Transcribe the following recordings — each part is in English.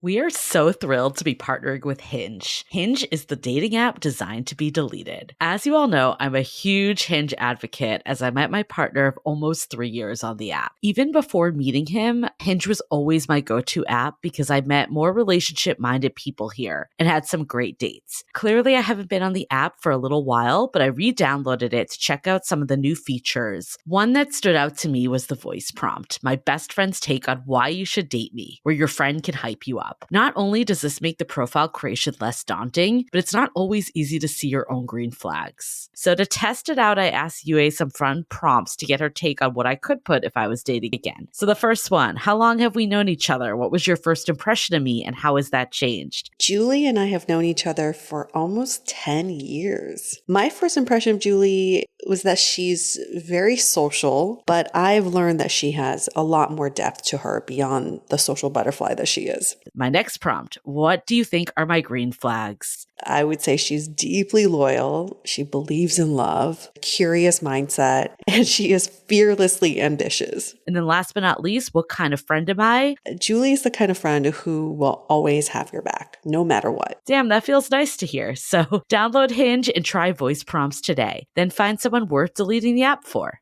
We are so thrilled to be partnering with Hinge. Hinge is the dating app designed to be deleted. As you all know, I'm a huge Hinge advocate as I met my partner of almost 3 years on the app. Even before meeting him, Hinge was always my go-to app because I met more relationship-minded people here and had some great dates. Clearly, I haven't been on the app for a little while, but I re-downloaded it to check out some of the new features. One that stood out to me was the voice prompt, my best friend's take on why you should date me, where your friend can hype you up. Not only does this make the profile creation less daunting, but it's not always easy to see your own green flags. So to test it out, I asked Yue some fun prompts to get her take on what I could put if I was dating again. So the first one, how long have we known each other? What was your first impression of me and how has that changed? Julie and I have known each other for almost 10 years. My first impression of Julie was that she's very social, but I've learned that she has a lot more depth to her beyond the social butterfly that she is. My next prompt, what do you think are my green flags? I would say she's deeply loyal. She believes in love, curious mindset, and she is fearlessly ambitious. And then last but not least, what kind of friend am I? Julie is the kind of friend who will always have your back, no matter what. Damn, that feels nice to hear. So download Hinge and try voice prompts today. Then find someone worth deleting the app for.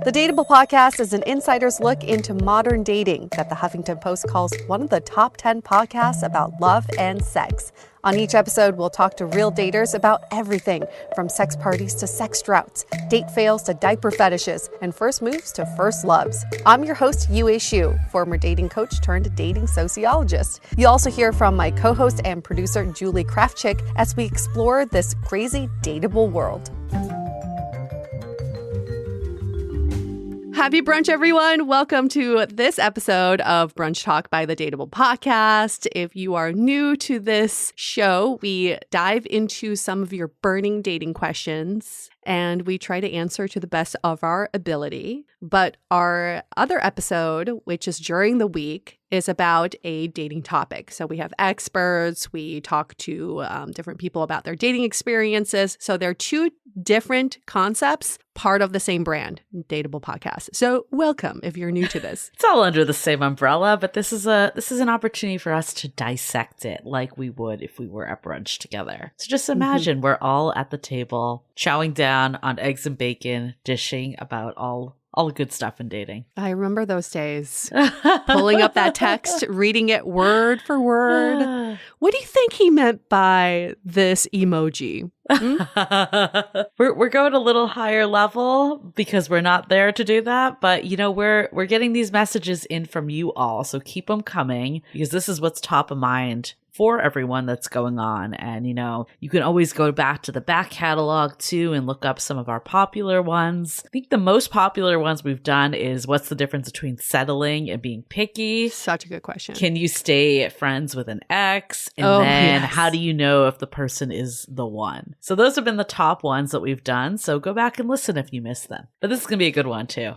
The DATEABLE podcast is an insider's look into modern dating that the Huffington Post calls one of the top 10 podcasts about love and sex. On each episode, we'll talk to real daters about everything from sex parties to sex droughts, date fails to diaper fetishes, and first moves to first loves. I'm your host, Yue Xu, former dating coach turned dating sociologist. You'll also hear from my co-host and producer, Julie Krafchick, as we explore this crazy dateable world. Happy brunch, everyone. Welcome to this episode of Brunch Talk by the DATEABLE podcast. If you are new to this show, we dive into some of your burning dating questions and we try to answer to the best of our ability. But our other episode, which is during the week, is about a dating topic. So we have experts, we talk to different people about their dating experiences. So they're two different concepts, part of the same brand, DATEABLE podcast. So welcome if you're new to this. It's all under the same umbrella, but this is an opportunity for us to dissect it like we would if we were at brunch together. So just imagine we're all at the table, chowing down on eggs and bacon, dishing about all the good stuff in dating. I remember those days. Pulling up that text, reading it word for word. What do you think he meant by this emoji? We're going a little higher level because we're not there to do that. But, you know, we're getting these messages in from you all. So keep them coming because this is what's top of mind for everyone that's going on. And, you know, you can always go back to the back catalog too and look up some of our popular ones. I think the most popular ones we've done is what's the difference between settling and being picky? Such a good question. Can you stay friends with an ex? And then how do you know if the person is the one? So those have been the top ones that we've done. So go back and listen if you missed them. But this is going to be a good one too.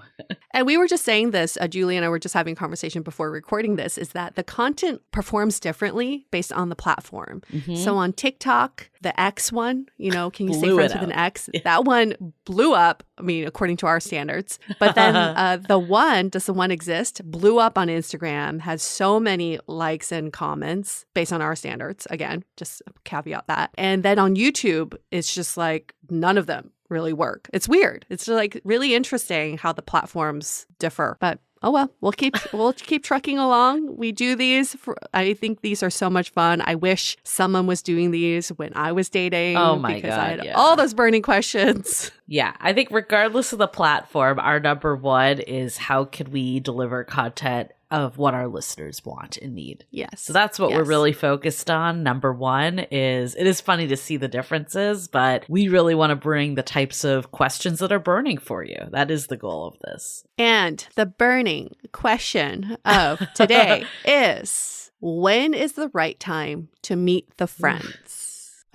And we were just saying this, Julie and I were just having a conversation before recording this, is that the content performs differently based on the platform. So on TikTok, the X one, you know, can you stay friends with an ex? Yeah. That one blew up, I mean, according to our standards. But then does the one exist? Blew up on Instagram, has so many likes and comments based on our standards. Again, just caveat that. And then on YouTube, it's just like none of them really work. It's weird. It's like really interesting how the platforms differ. But oh well, we'll keep trucking along. We do these. I think these are so much fun. I wish someone was doing these when I was dating. Oh my because God, I had all those burning questions. Yeah, I think regardless of the platform, our number one is how can we deliver content of what our listeners want and need. Yes. So that's what we're really focused on. Number one is, it is funny to see the differences, but we really want to bring the types of questions that are burning for you. That is the goal of this. And the burning question of today is, when is the right time to meet the friends?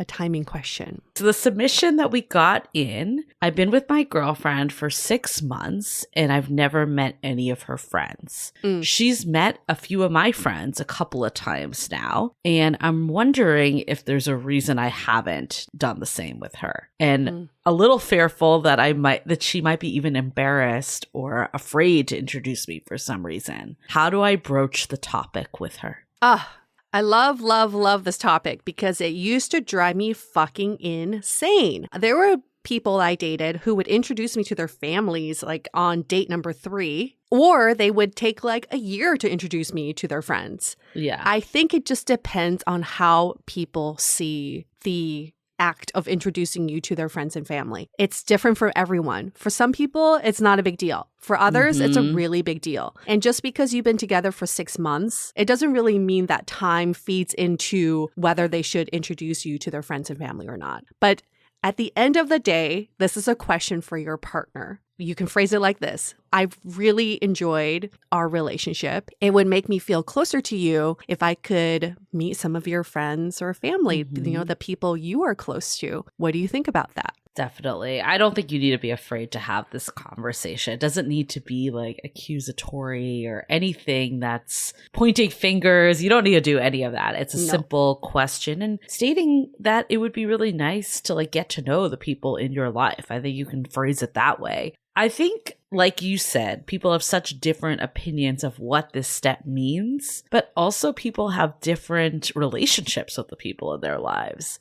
A timing question. So the submission that we got in, I've been with my girlfriend for 6 months and I've never met any of her friends. She's met a few of my friends a couple of times now. And I'm wondering if there's a reason I haven't done the same with her. And a little fearful that she might be even embarrassed or afraid to introduce me for some reason. How do I broach the topic with her? I love, love, love this topic because it used to drive me fucking insane. There were people I dated who would introduce me to their families like on date number 3, or they would take like a year to introduce me to their friends. Yeah. I think it just depends on how people see the act of introducing you to their friends and family. It's different for everyone. For some people, it's not a big deal. For others, it's a really big deal. And just because you've been together for 6 months, it doesn't really mean that time feeds into whether they should introduce you to their friends and family or not. But at the end of the day, this is a question for your partner. You can phrase it like this. I've really enjoyed our relationship. It would make me feel closer to you if I could meet some of your friends or family, the people you are close to. What do you think about that? Definitely. I don't think you need to be afraid to have this conversation. It doesn't need to be like accusatory or anything that's pointing fingers. You don't need to do any of that. It's a simple question and stating that it would be really nice to like get to know the people in your life. I think you can phrase it that way. I think, like you said, people have such different opinions of what this step means, but also people have different relationships with the people in their lives.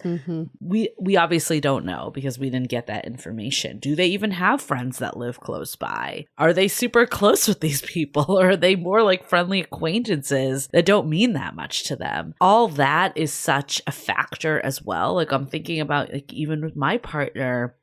We obviously don't know because we didn't get that information. Do they even have friends that live close by? Are they super close with these people, or are they more like friendly acquaintances that don't mean that much to them? All that is such a factor as well. Like I'm thinking about like even with my partner,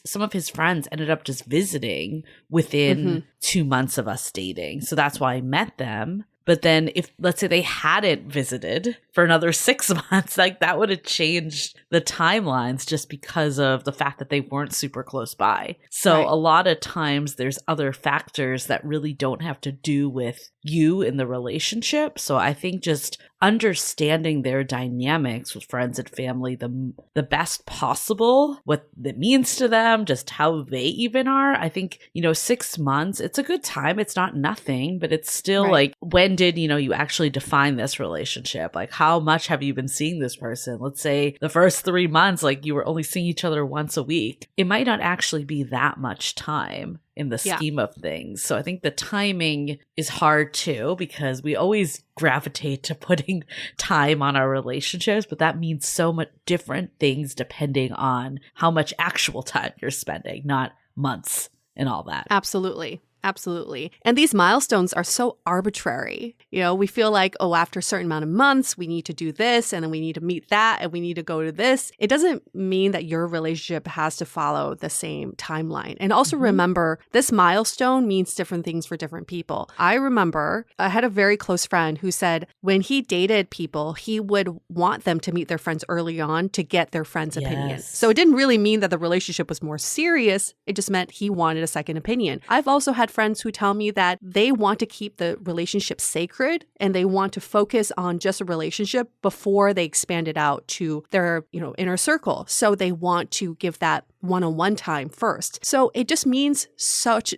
some of his friends ended up just visiting within 2 months of us dating. So that's why I met them. But then if, let's say they hadn't visited for another 6 months, like that would have changed the timelines just because of the fact that they weren't super close by. So a lot of times there's other factors that really don't have to do with you in the relationship. So I think just understanding their dynamics with friends and family the best possible, what it means to them, just how they even are. I think, 6 months, it's a good time. It's not nothing, but it's still like, when did, you actually define this relationship? Like, how much have you been seeing this person? Let's say the first 3 months, like you were only seeing each other once a week. It might not actually be that much time in the scheme of things. So I think the timing is hard too, because we always gravitate to putting time on our relationships, but that means so much different things depending on how much actual time you're spending, not months and all that. Absolutely. Absolutely. And these milestones are so arbitrary. We feel like, after a certain amount of months, we need to do this, and then we need to meet that, and we need to go to this. It doesn't mean that your relationship has to follow the same timeline. And also remember, this milestone means different things for different people. I remember I had a very close friend who said when he dated people, he would want them to meet their friends early on to get their friends' opinion. So it didn't really mean that the relationship was more serious. It just meant he wanted a second opinion. I've also had friends who tell me that they want to keep the relationship sacred and they want to focus on just a relationship before they expand it out to their, inner circle. So they want to give that one-on-one time first. So it just means such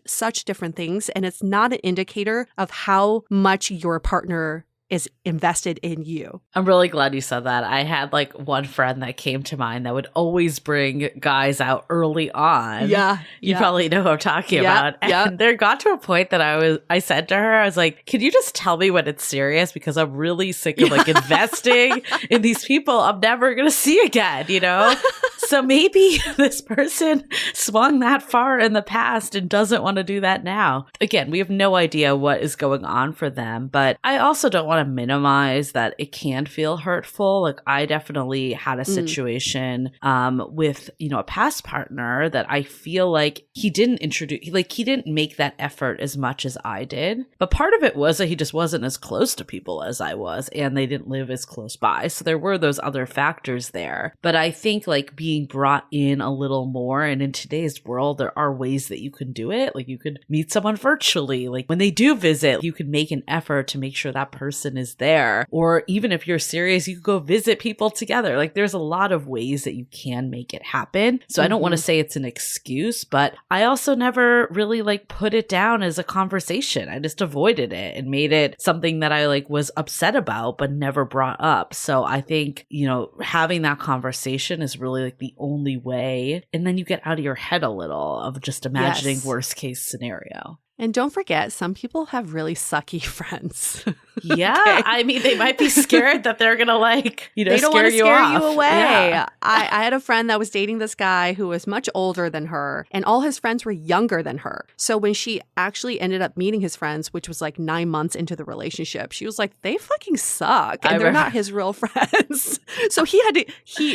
different things. And it's not an indicator of how much your partner is invested in you. I'm really glad you said that. I had like one friend that came to mind that would always bring guys out early on. You probably know who I'm talking about. And there got to a point that I said to her, I was like, can you just tell me when it's serious? Because I'm really sick of like investing in these people I'm never going to see again, So maybe this person swung that far in the past and doesn't want to do that now. Again, we have no idea what is going on for them, but I also don't want to minimize that it can feel hurtful. Like I definitely had a situation with, a past partner that I feel like he didn't he didn't make that effort as much as I did. But part of it was that he just wasn't as close to people as I was, and they didn't live as close by. So there were those other factors there. But I think like being brought in a little more, and in today's world, there are ways that you can do it. Like you could meet someone virtually. Like when they do visit, you could make an effort to make sure that person is there. Or even if you're serious, you could go visit people together. Like there's a lot of ways that you can make it happen. So I don't want to say it's an excuse, but I also never really like put it down as a conversation. I just avoided it and made it something that I like was upset about, but never brought up. So I think, having that conversation is really like the only way. And then you get out of your head a little of just imagining worst case scenario. And don't forget, some people have really sucky friends. Yeah. Okay. I mean, they might be scared that they're going to they don't want to scare you away. Yeah. I had a friend that was dating this guy who was much older than her, and all his friends were younger than her. So when she actually ended up meeting his friends, which was like 9 months into the relationship, she was like, they fucking suck. And they're not his real friends. So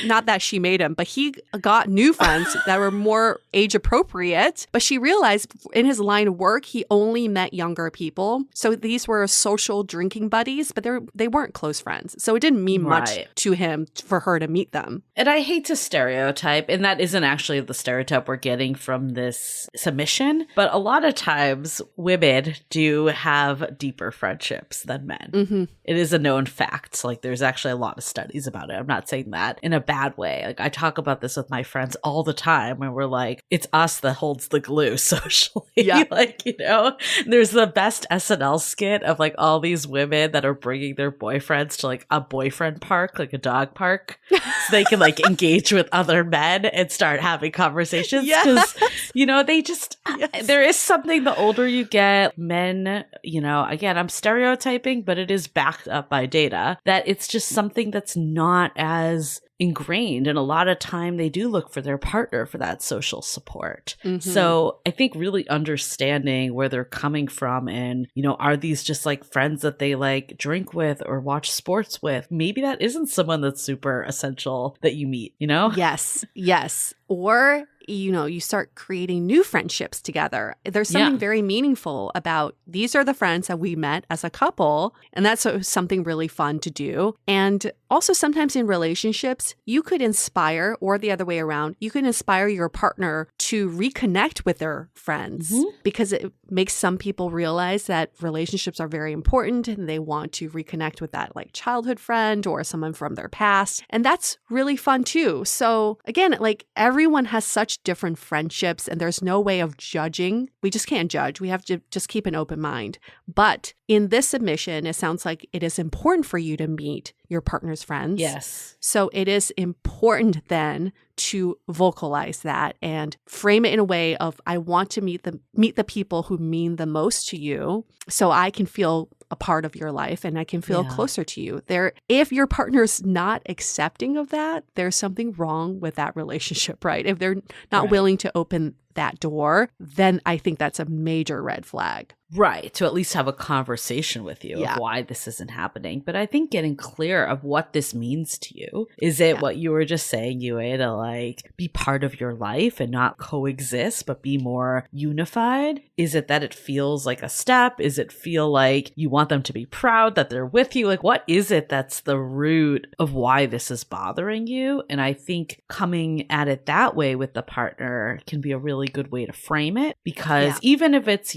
not that she made him, but he got new friends that were more age appropriate. But she realized in his line of work, he only met younger people. So these were social drinking buddies, but they weren't close friends. So it didn't mean much to him for her to meet them. And I hate to stereotype, and that isn't actually the stereotype we're getting from this submission, but a lot of times women do have deeper friendships than men. Mm-hmm. It is a known fact. Like, there's actually a lot of studies about it. I'm not saying that in a bad way. Like, I talk about this with my friends all the time when we're like, it's us that holds the glue socially. Yeah. There's the best SNL skit of like all these women that are bringing their boyfriends to like a boyfriend park, like a dog park, so they can like engage with other men and start having conversations. Because, they just, there is something the older you get, men, again, I'm stereotyping, but it is backed up by data, that it's just something that's not as ingrained, and a lot of time they do look for their partner for that social support. Mm-hmm. So I think really understanding where they're coming from, and are these just like friends that they like drink with or watch sports with? Maybe that isn't someone that's super essential that you meet, Yes. Or you start creating new friendships together. There's something very meaningful about these are the friends that we met as a couple, and that's something really fun to do. And also sometimes in relationships, you could inspire, or the other way around, you can inspire your partner to reconnect with their friends, because it makes some people realize that relationships are very important and they want to reconnect with that like childhood friend or someone from their past. And that's really fun too. So again, like everyone has such different friendships and there's no way of judging. We just can't judge. We have to just keep an open mind. But in this submission, it sounds like it is important for you to meet your partner's friends. Yes. So it is important then to vocalize that and frame it in a way of, I want to meet the people who mean the most to you so I can feel a part of your life and I can feel closer to you. If your partner's not accepting of that, there's something wrong with that relationship, right? If they're not willing to open that door, then I think that's a major red flag. Right. To at least have a conversation with you of why this isn't happening. But I think getting clear of what this means to you. Is it what you were just saying, Yue, to like be part of your life and not coexist, but be more unified? Is it that it feels like a step? Is it feel like you want them to be proud that they're with you? Like, what is it that's the root of why this is bothering you? And I think coming at it that way with the partner can be a really good way to frame it, because even if it's,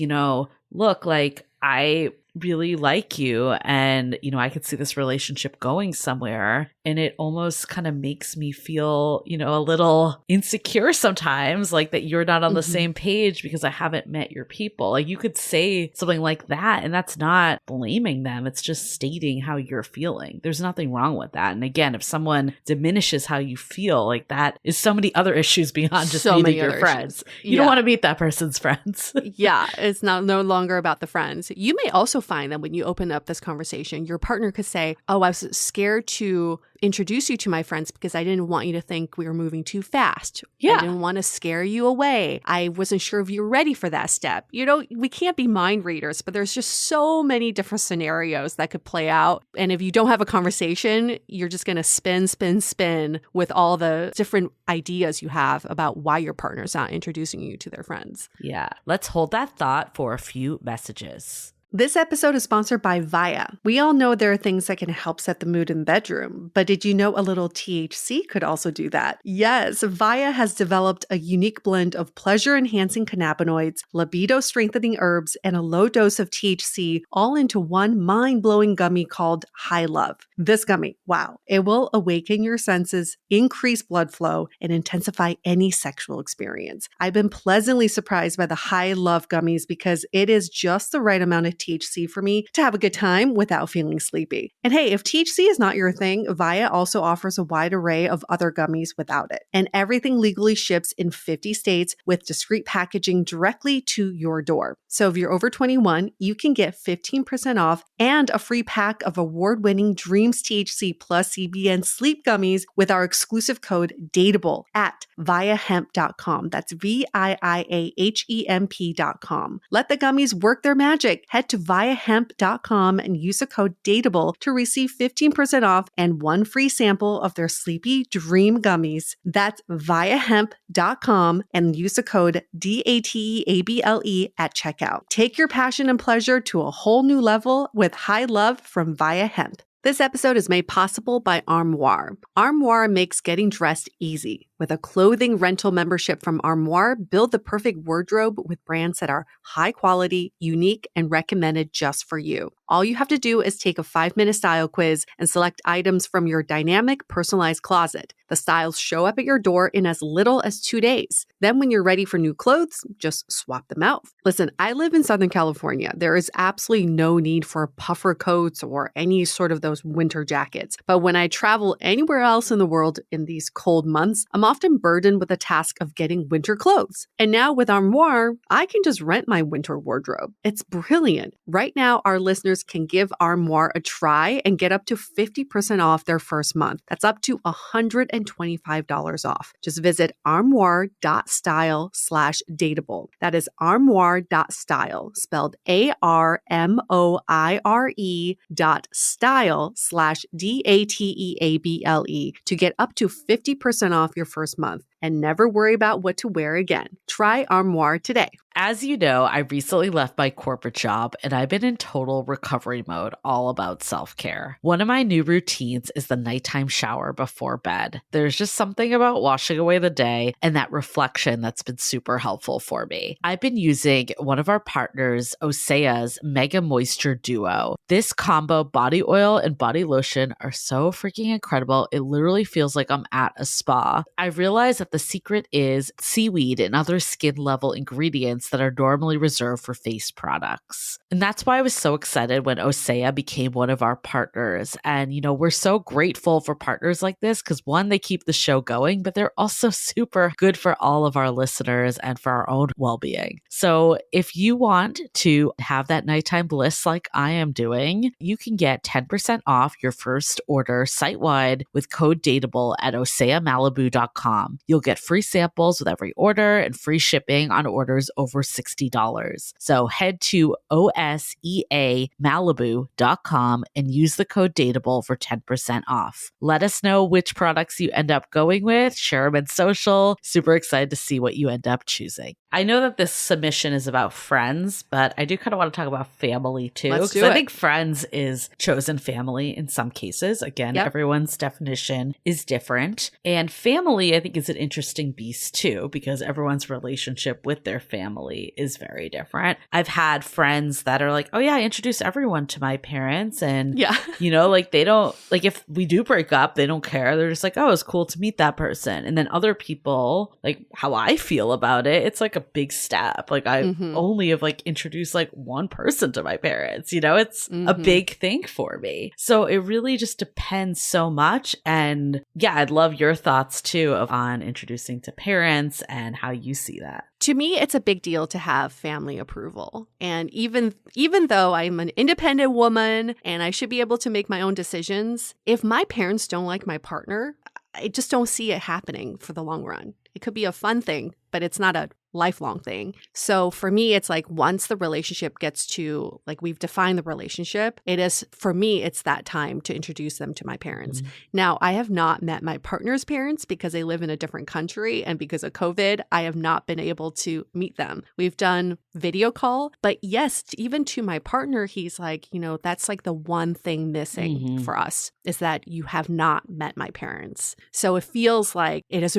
look, like I really like you and, I could see this relationship going somewhere, and it almost kind of makes me feel, a little insecure sometimes, like that you're not on the same page because I haven't met your people. Like you could say something like that, and that's not blaming them. It's just stating how you're feeling. There's nothing wrong with that. And again, if someone diminishes how you feel, like that is so many other issues beyond just meeting your friends. You don't want to meet that person's friends. It's no longer about the friends. You may also find that when you open up this conversation, your partner could say, oh, I was scared to introduce you to my friends because I didn't want you to think we were moving too fast. I didn't want to scare you away. I wasn't sure if you were ready for that step. We can't be mind readers, but there's just so many different scenarios that could play out. And if you don't have a conversation, you're just going to spin with all the different ideas you have about why your partner's not introducing you to their friends. Yeah. Let's hold that thought for a few messages. This episode is sponsored by Via. We all know there are things that can help set the mood in the bedroom, but did you know a little THC could also do that? Yes, Via has developed a unique blend of pleasure-enhancing cannabinoids, libido-strengthening herbs, and a low dose of THC all into one mind-blowing gummy called High Love. This gummy, wow, it will awaken your senses, increase blood flow, and intensify any sexual experience. I've been pleasantly surprised by the High Love gummies because it is just the right amount of THC for me to have a good time without feeling sleepy. And hey, if THC is not your thing, Via also offers a wide array of other gummies without it. And everything legally ships in 50 states with discreet packaging directly to your door. So if you're over 21, you can get 15% off and a free pack of award-winning Dreams THC plus CBN sleep gummies with our exclusive code DATEABLE at viahemp.com. That's VIIAHEMP.com. Let the gummies work their magic. Head to viahemp.com and use the code DATEABLE to receive 15% off and one free sample of their Sleepy Dream gummies. That's viahemp.com and use the code DATEABLE at checkout. Take your passion and pleasure to a whole new level with high love from Via Hemp. This episode is made possible by Armoire. Armoire makes getting dressed easy. With a clothing rental membership from Armoire, build the perfect wardrobe with brands that are high quality, unique, and recommended just for you. All you have to do is take a 5-minute style quiz and select items from your dynamic, personalized closet. The styles show up at your door in as little as 2 days. Then when you're ready for new clothes, just swap them out. Listen, I live in Southern California. There is absolutely no need for puffer coats or any sort of those winter jackets. But when I travel anywhere else in the world in these cold months, I'm often burdened with the task of getting winter clothes. And now with Armoire, I can just rent my winter wardrobe. It's brilliant. Right now, our listeners can give Armoire a try and get up to 50% off their first month. That's up to $125 off. Just visit armoire.style/dateable. That is armoire.style, spelled ARMOIRE.style/DATEABLE to get up to 50% off your first month and never worry about what to wear again. Try Armoire today. As you know, I recently left my corporate job and I've been in total recovery mode, all about self-care. One of my new routines is the nighttime shower before bed. There's just something about washing away the day and that reflection that's been super helpful for me. I've been using one of our partners, Osea's Mega Moisture Duo. This combo body oil and body lotion are so freaking incredible. It literally feels like I'm at a spa. I realized that the secret is seaweed and other skin level ingredients that are normally reserved for face products. And that's why I was so excited when Osea became one of our partners. And, you know, we're so grateful for partners like this because one, they keep the show going, but they're also super good for all of our listeners and for our own well-being. So if you want to have that nighttime bliss like I am doing, you can get 10% off your first order site-wide with code DATEABLE at oseamalibu.com. You'll get free samples with every order and free shipping on orders over $60. So head to oseamalibu.com and use the code DATEABLE for 10% off. Let us know which products you end up going with. Share them in social. Super excited to see what you end up choosing. I know that this submission is about friends, but I do kind of want to talk about family too. Because I think friends is chosen family in some cases. Again, everyone's definition is different. And family, I think, is an interesting beast too, because everyone's relationship with their family is very different. I've had friends that are like, oh yeah, I introduce everyone to my parents. And, you know, like they don't, like if we do break up, they don't care. They're just like, oh, it's cool to meet that person. And then other people, like how I feel about it, it's like a big step. Like I only have like introduced like one person to my parents, you know, it's a big thing for me. So it really just depends so much. And yeah, I'd love your thoughts too on introducing to parents and how you see that. To me, it's a big deal to have family approval. And even though I'm an independent woman and I should be able to make my own decisions, if my parents don't like my partner, I just don't see it happening for the long run. It could be a fun thing, but it's not a lifelong thing. So for me, it's like once the relationship gets to, like we've defined the relationship, it is, for me, it's that time to introduce them to my parents. Now, I have not met my partner's parents because they live in a different country. And because of COVID, I have not been able to meet them. We've done video call, but yes, even to my partner, he's like, you know, that's like the one thing missing for us is that you have not met my parents. So it feels like it's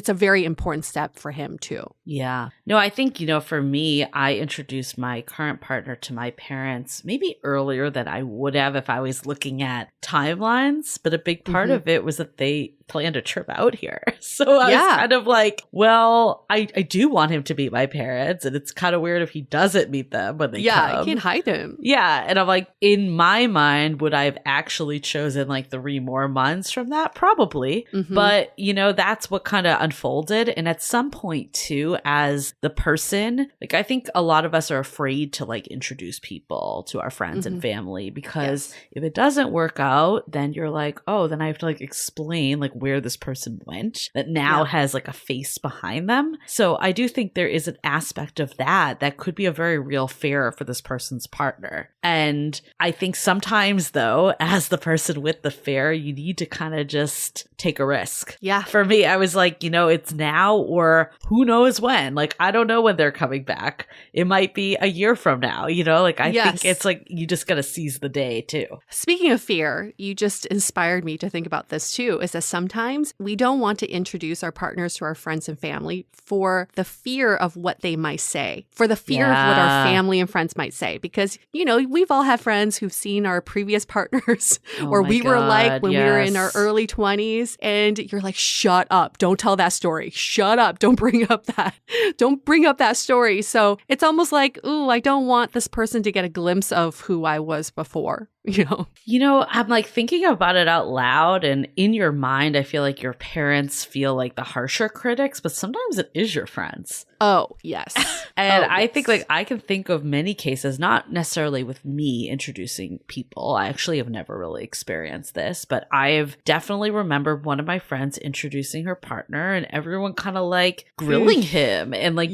a very important step for him too. Yeah. No, I think, you know, for me, I introduced my current partner to my parents maybe earlier than I would have if I was looking at timelines. But a big part of it was that they planned a trip out here. So I was kind of like, well, I do want him to meet my parents, and it's kind of weird if he doesn't meet them when they come. Yeah, I can't hide him. Yeah. And I'm like, in my mind, would I have actually chosen like 3 more months from that? Probably. Mm-hmm. But, you know, that's what kind of unfolded. And at some point too, as the person, like I think a lot of us are afraid to like introduce people to our friends and family, because if it doesn't work out, then you're like, oh, then I have to like explain like where this person went that now has like a face behind them. So I do think there is an aspect of that could be a very real fear for this person's partner. And I think sometimes though, as the person with the fear, you need to kind of just take a risk. Yeah. For me, I was like, you know, it's now or who knows when. Like, I don't know when they're coming back. It might be a year from now, you know? Like, I think it's like you just got to seize the day too. Speaking of fear, you just inspired me to think about this too, is that sometimes we don't want to introduce our partners to our friends and family for the fear of what they might say, for the fear of what our family and friends might say. Because, you know, we've all had friends who've seen our previous partners or we were like when we were in our early 20s, and you're like, shut up, don't tell that story. Shut up, don't bring up that story. So it's almost like, ooh, I don't want this person to get a glimpse of who I was before. You know, I'm like thinking about it out loud, and in your mind, I feel like your parents feel like the harsher critics, but sometimes it is your friends. Oh, yes. And I think like I can think of many cases, not necessarily with me introducing people. I actually have never really experienced this, but I've definitely remembered one of my friends introducing her partner and everyone kind of like grilling him and like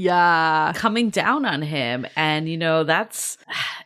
coming down on him. And, you know,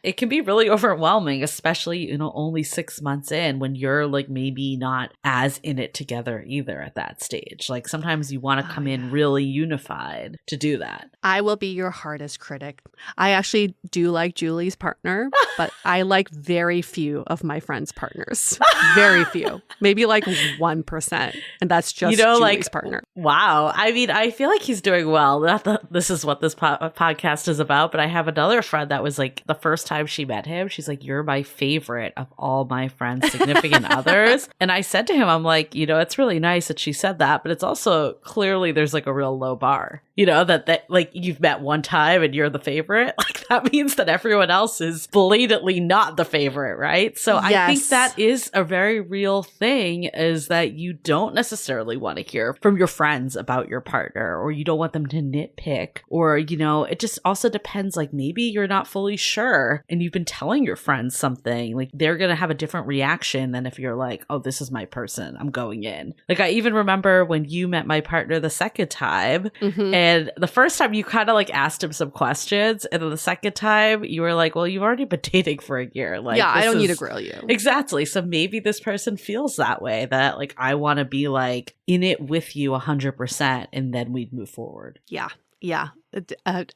it can be really overwhelming, especially, you know, only 6 months in when you're like maybe not as in it together either at that stage. Like sometimes you want to come in really unified to do that. I will be your hardest critic. I actually do like Julie's partner, but I like very few of my friends' partners. Very few. Maybe like 1%. And that's just Julie's partner. Wow. I mean, I feel like he's doing well. Not that this is what this podcast is about, but I have another friend that was like the first time she met him, she's like, you're my favorite of all my friends' significant others. And I said to him, I'm like, you know, it's really nice that she said that, but it's also clearly there's like a real low bar, you know, that like you've met one time and you're the favorite. Like that means that everyone else is blatantly not the favorite, right? So I think that is a very real thing, is that you don't necessarily want to hear from your friends about your partner, or you don't want them to nitpick, or, you know, it just also depends. Like maybe you're not fully sure and you've been telling your friends something, like they're going to have a different reaction than if you're like, oh, this is my person, I'm going in. Like I even remember when you met my partner the second time, and the first time you kind of like asked him some questions, and then the second time you were like, well, you've already been dating for a year. Like, I don't need to grill you. Exactly. So maybe this person feels that way, that like, I want to be like in it with you 100%, and then we'd move forward. Yeah,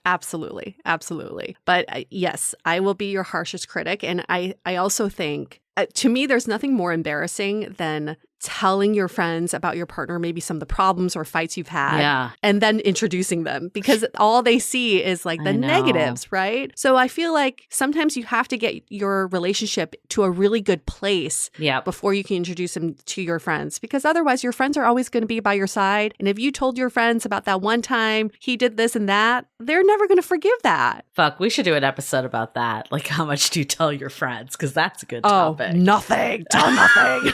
absolutely. Absolutely. But yes, I will be your harshest critic. And I also think, to me, there's nothing more embarrassing than telling your friends about your partner, maybe some of the problems or fights you've had, and then introducing them, because all they see is like the negatives, right? So I feel like sometimes you have to get your relationship to a really good place before you can introduce them to your friends, because otherwise your friends are always going to be by your side. And if you told your friends about that one time he did this and that, they're never going to forgive that. Fuck, we should do an episode about that. Like, how much do you tell your friends? Because that's a good topic. Nothing. Tell nothing.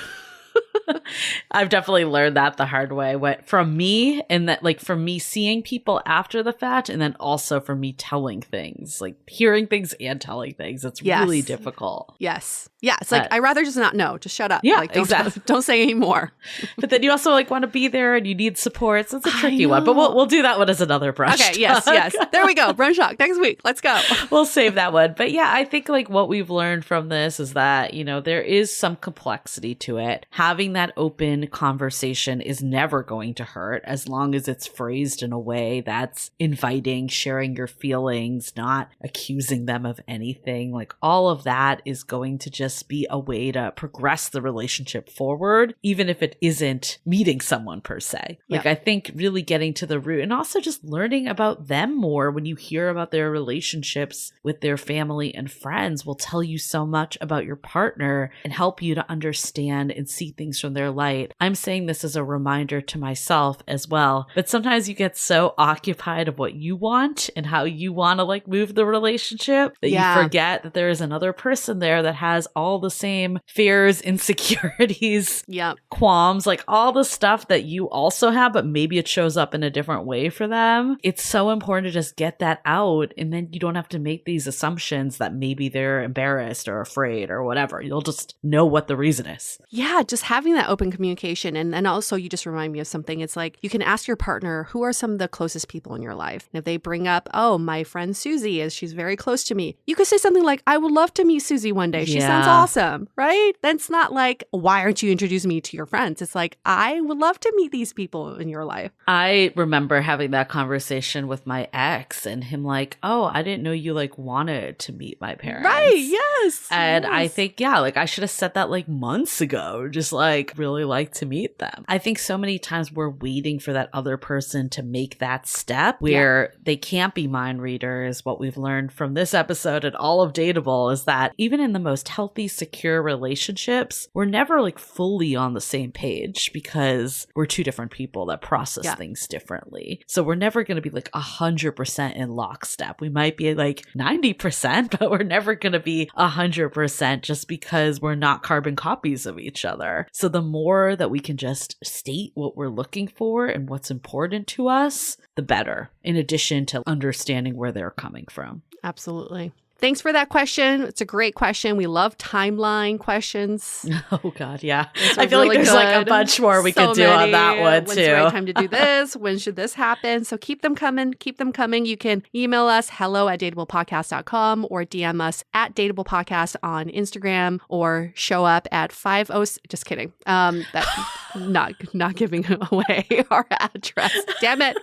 I've definitely learned that the hard way from me, and that like from me seeing people after the fact, and then also from me telling things, like hearing things and telling things. It's really difficult. Yes. Yeah. It's like, I'd rather just not know. Just shut up. Yeah, like, exactly. Don't say anymore. But then you also like want to be there and you need support. So it's a tricky one, but we'll do that one as another brunch. Okay. Yes. There we go. Brunch talk next week. Let's go. We'll save that one. But yeah, I think like what we've learned from this is that, you know, there is some complexity to it. Having that open conversation is never going to hurt, as long as it's phrased in a way that's inviting, sharing your feelings, not accusing them of anything. Like all of that is going to just be a way to progress the relationship forward, even if it isn't meeting someone per se. Like I think really getting to the root, and also just learning about them more when you hear about their relationships with their family and friends, will tell you so much about your partner and help you to understand and see things from from their light. I'm saying this as a reminder to myself as well. But sometimes you get so occupied of what you want and how you want to like move the relationship that you forget that there is another person there that has all the same fears, insecurities, qualms, like all the stuff that you also have, but maybe it shows up in a different way for them. It's so important to just get that out, and then you don't have to make these assumptions that maybe they're embarrassed or afraid or whatever. You'll just know what the reason is. Yeah, just having that open communication. And then also you just remind me of something. It's like you can ask your partner, who are some of the closest people in your life? And if they bring up, oh, my friend Susie she's very close to me. You could say something like, I would love to meet Susie one day. She sounds awesome, right? That's not like, why aren't you introducing me to your friends? It's like, I would love to meet these people in your life. I remember having that conversation with my ex and him like, oh, I didn't know you like wanted to meet my parents. Right. Yes. And I think, like I should have said that like months ago, just like really like to meet them. I think so many times we're waiting for that other person to make that step where they can't be mind readers. What we've learned from this episode and all of Dateable is that even in the most healthy, secure relationships, we're never like fully on the same page because we're two different people that process things differently. So we're never going to be like 100% in lockstep. We might be like 90%, but we're never going to be 100% just because we're not carbon copies of each other. So the more that we can just state what we're looking for and what's important to us, the better, in addition to understanding where they're coming from. Absolutely. Thanks for that question. It's a great question. We love timeline questions. Oh, God, yeah. I feel really like there's like a bunch more we could do on that one, too. When's the right time to do this? When should this happen? So keep them coming. Keep them coming. You can email us hello@dateablepodcast.com or DM us at dateablepodcast on Instagram or show up at 50. Just kidding. Not giving away our address. Damn it.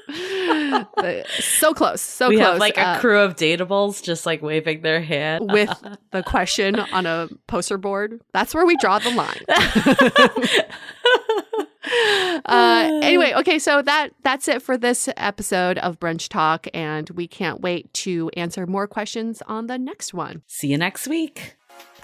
So close. So we close. We have like a crew of Dateables just like waving their hand with the question on a poster board. That's where we draw the line. Anyway, okay, so that's it for this episode of Brunch Talk, and we can't wait to answer more questions on the next one. See you next week.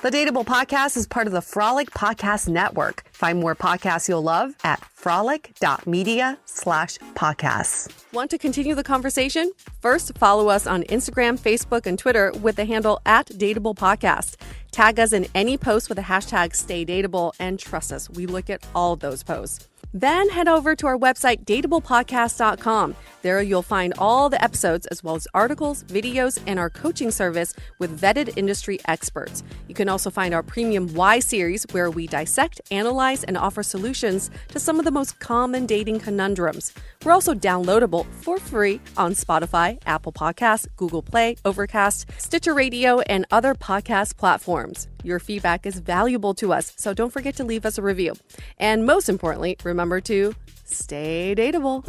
The Dateable Podcast is part of the Frolic Podcast Network. Find more podcasts you'll love at frolic.media/podcasts. Want to continue the conversation? First, follow us on Instagram, Facebook, and Twitter with the handle @DateablePodcast. Tag us in any post with the hashtag StayDateable, and trust us, we look at all of those posts. Then head over to our website, dateablepodcast.com. There you'll find all the episodes as well as articles, videos, and our coaching service with vetted industry experts. You can also find our premium Why series where we dissect, analyze, and offer solutions to some of the most common dating conundrums. We're also downloadable for free on Spotify, Apple Podcasts, Google Play, Overcast, Stitcher Radio, and other podcast platforms. Your feedback is valuable to us, so don't forget to leave us a review. And most importantly, remember to stay dateable.